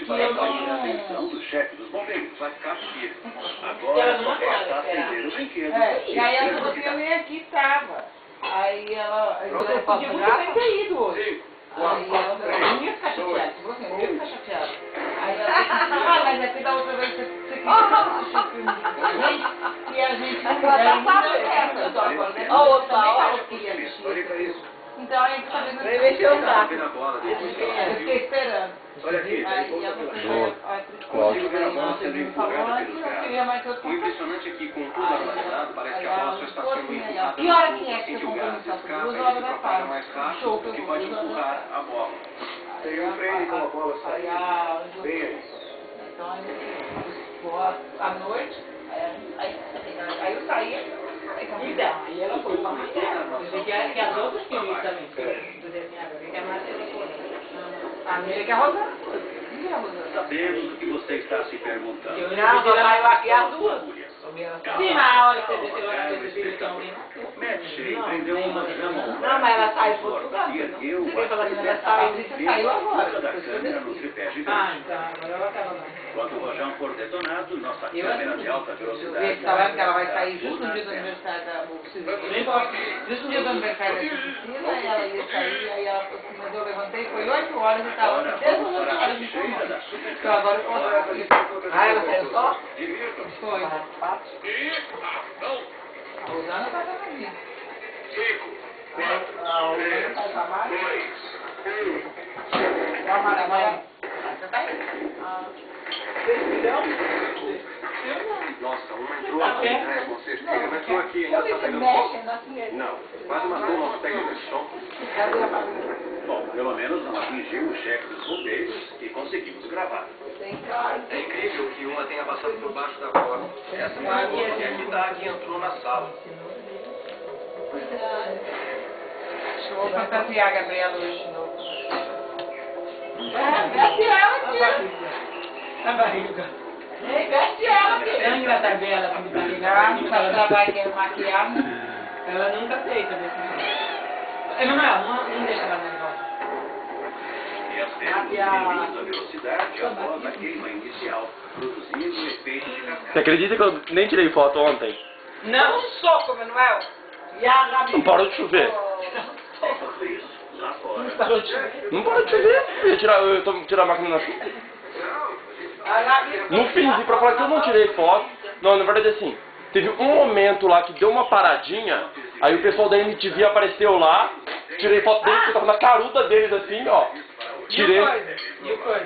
para eu atrair a não... atenção do chefe dos bombeiros, vai ficar firme. Agora só resta acender o brinquedo. E aí ela falou assim, eu nem aqui estava. Aí ela... Eu podia muito bem ter ido hoje. Aí ela não ia ficar chateada. Você falou assim, eu não ia ficar chateada. Aí ela falou assim, ah, mas é que da outra vez você quis assistir o filme e a gente não deu certo. A outra falou que ia assistir. Então a gente tá vendo... Ele mexeu o saco. Eu fiquei esperando. Olha aqui, Aí ela consigo ver a bola sendo empurrada pelos gases. O impressionante é que, com tudo analisado, parece que a bola só está sendo empurrada Que hora que no é que assim você que o comprou gás no escapa, Duas ele horas se da propaga tarde. mais rápido, Show o que pode empurrar a bola. Tem um frame com a bola saindo. Bem aí. Então à noite, aí eu saía. Então, aí ela foi pra Marcela. Que as outras queriam ir também. Do desenhador. Que a Marcela foi. A minha que é a Rosana. Sabemos o que você está se perguntando. Eu não, só saiu aqui as duas. Sim, mas a hora que você desceu lá na TV, então, Matt prendeu uma chama. Não, mas ela saiu por Portugal. Eu Você falou que ela saiu agora. Da câmera no tripé Ah, gigante. então, agora ela tava lá. Quando o rojão for detonado, nossa câmera de alta velocidade. Esse salário que ela vai sair justo no dia do aniversário da Cristina. Justo no dia do aniversário da Cristina, e ela ia sair, aí ela falou assim, mas eu levantei, foi 8 horas e estava aqui desde 8 horas de forma. Então agora eu posso assistir. Ah, ela saiu só? Foi. A Rosana estava na minha. A Rosana estava mais. A Maravilha. Você tá aí? Nossa, uma entrou aqui, né? Você chega, mas entrou aqui, ainda tá pegando fogo. Não, quase matou o nosso técnico de som. Bom, pelo menos não atingiu o chefe dos bombeiros e conseguimos gravar. É incrível que uma tenha passado por baixo da porta. Essa mulher é que tá que entrou na sala. Vou fantasiar a Gabriela hoje de novo. Veste ela, tia. A barriga. Veste ela, tia. É engraçado ver ela com barriga. Ela trabalha maquiada. Ela nunca aceita desse Emanuel, não deixa ela nervosa. E as temos diminuindo a velocidade após a queima inicial, produzindo o efeito de cascata. Você acredita que eu nem tirei foto ontem? Não soco, Emanuel. E a Gabi... Não parou de chover. Enquanto isso, lá fora. Não parou de chover. Eu tô tirando a máquina na chuva. No fim, pra falar que eu não tirei foto. Não, na verdade assim, teve um momento lá que deu uma paradinha, aí o pessoal da MTV apareceu lá, tirei foto deles, que eu tava na caruda deles assim, ó. Tirei. E o coisa?